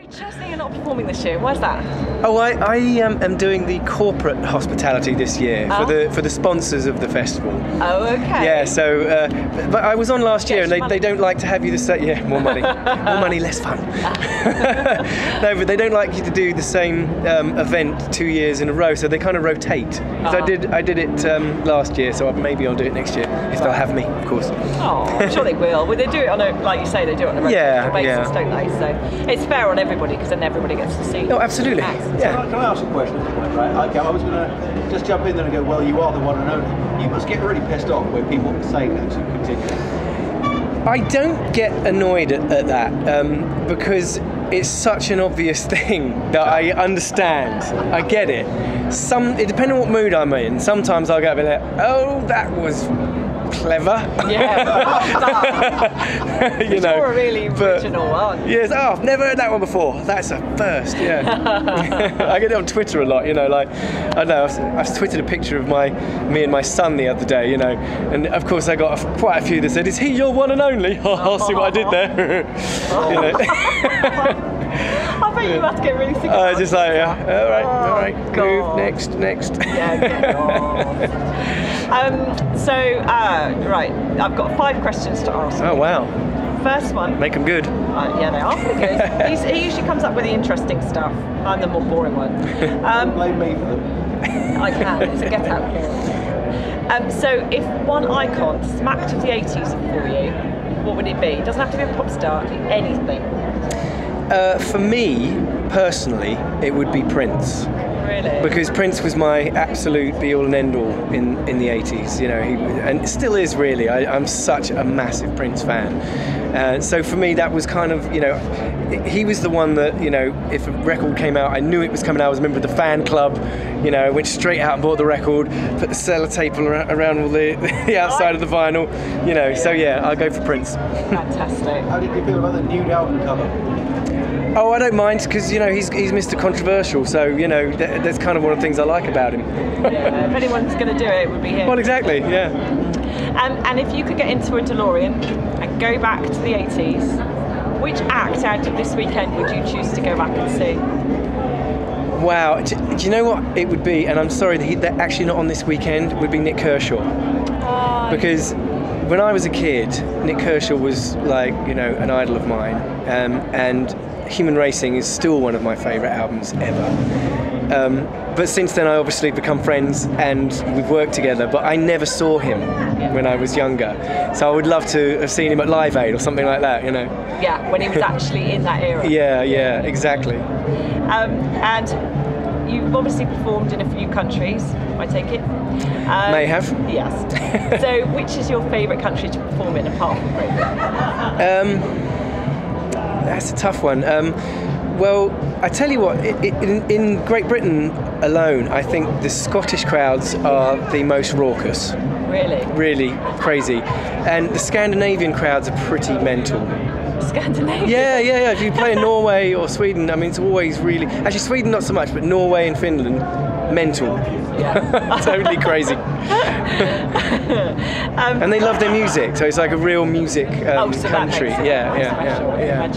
Chesney, you're not performing this year. Why's that? Oh, I am doing the corporate hospitality this year for the sponsors of the festival. Oh, okay. Yeah, so but I was on last year, and they don't like to have you more money, less fun. No, but they don't like you to do the same event 2 years in a row, so they kind of rotate. So I did it last year, so maybe I'll do it next year if they'll have me, of course. Oh, I'm sure they will. Well, they do it on a, like you say, they do it on a regular basis, don't they? So it's fair on everybody, because then everybody gets to see. Oh, absolutely. Yeah. Can I ask a question? Right. Okay, I was going to just jump in there and go, well, you are the one and only. You must get really pissed off when people say that to continue. I don't get annoyed at that because it's such an obvious thing that I understand. I get it. It depends on what mood I'm in. Sometimes I'll get a bit like, oh, that was clever. Yeah, you know, you're a really original one. Yes, I've never heard that one before. That's a first, yeah. I get it on Twitter a lot, you know, like, I don't know, I've tweeted a picture of me and my son the other day, you know, and of course I got quite a few that said, "Is he your one and only?" I'll see what I did there. You know. I bet you have to get really sick of just like, all right, move, next. Yeah, right, I've got 5 questions to ask. Oh, wow. First one. Make them good. Yeah, they are pretty good. He usually comes up with the interesting stuff. I'm the more boring one. Blame me for them. I can. It's a get out clause. So if one icon smacked of the 80s for you, what would it be? It doesn't have to be a pop star, anything. For me, personally, it would be Prince. Really? Because Prince was my absolute be-all and end-all in the 80s, you know, and still is really. I'm such a massive Prince fan. So for me, that was kind of, you know, he was the one that, you know, if a record came out, I knew it was coming out. I was a member of the fan club, you know, went straight out and bought the record, put the sellotape around all the outside of the vinyl, you know, so yeah, I'll go for Prince. Fantastic. How did you feel about the nude album cover? Oh, I don't mind, because, you know, he's Mr. Controversial, so, you know, that's kind of one of the things I like about him. Yeah, if anyone's going to do it, it would be him. Well, exactly, yeah. And if you could get into a DeLorean and go back to the 80s, which act out of this weekend would you choose to go back and see? Wow, do you know what it would be? And I'm sorry, they're actually not on this weekend, would be Nik Kershaw. Because when I was a kid, Nik Kershaw was like, you know, an idol of mine, and Human Racing is still one of my favourite albums ever. But since then I obviously become friends and we've worked together, but I never saw him when I was younger. So I would love to have seen him at Live Aid or something like that, you know. Yeah, when he was actually in that era. Yeah, exactly. And you've obviously performed in a few countries, I take it. May have. Yes. So which is your favourite country to perform in apart from Britain? That's a tough one. Well, I tell you what, in Great Britain alone, I think the Scottish crowds are the most raucous. Really? Really crazy. And the Scandinavian crowds are pretty mental. Scandinavia? Yeah. If you play in Norway or Sweden, I mean, it's always really... Actually, Sweden not so much, but Norway and Finland, mental. Yeah. Totally crazy. And they love their music, so it's like a real music country. Yeah.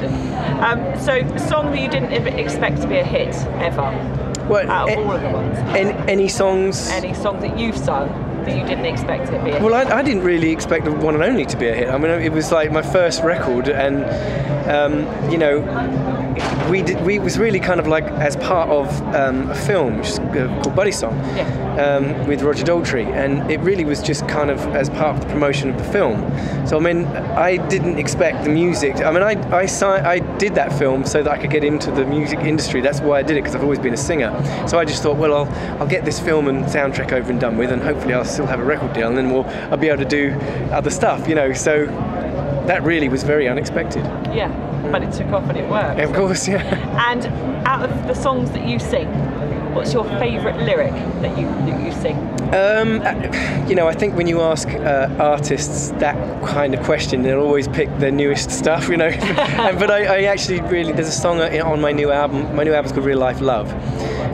So, a song that you didn't expect to be a hit ever? Well, out of all of the ones? Any songs? Any song that you've sung that you didn't expect to be a hit? Well, I didn't really expect the One and Only to be a hit. I mean, it was like my first record, and you know, we was really kind of like as part of a film which is called Buddy Song, with Roger Daltrey, and it really was just kind of as part of the promotion of the film. So I mean, I didn't expect the music. I mean, I did that film so that I could get into the music industry. That's why I did it, because I've always been a singer. So I just thought, well, I'll get this film and soundtrack over and done with, and hopefully I'll still have a record deal, and then I'll be able to do other stuff, you know. So that really was very unexpected. Yeah, but it took off and it worked. Of course, yeah. And out of the songs that you sing, what's your favourite lyric that you sing? You know, I think when you ask artists that kind of question, they'll always pick their newest stuff, you know. But I actually really, there's a song on my new album. My new album's called Real Life Love,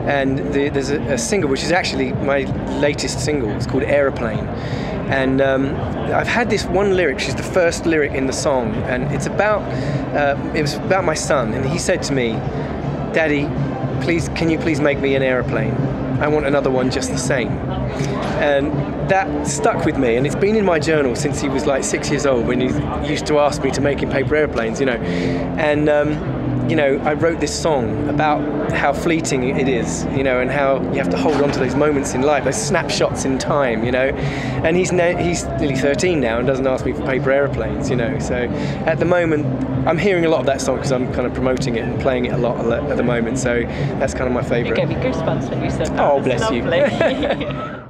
and there's a single which is actually my latest single. It's called Aeroplane, And I've had this one lyric. She's the first lyric in the song, and it's about it was about my son. And he said to me, "Daddy, can you please make me an aeroplane? I want another one just the same." And that stuck with me, and it's been in my journal since he was like 6 years old, when he used to ask me to make him paper airplanes, you know. And you know, I wrote this song about how fleeting it is, you know, and how you have to hold on to those moments in life, those snapshots in time, you know. And he's nearly 13 now and doesn't ask me for paper airplanes, you know. So at the moment, I'm hearing a lot of that song because I'm kind of promoting it and playing it a lot at the moment. So that's kind of my favourite. You gave me goosebumps when you said that. Oh, bless you.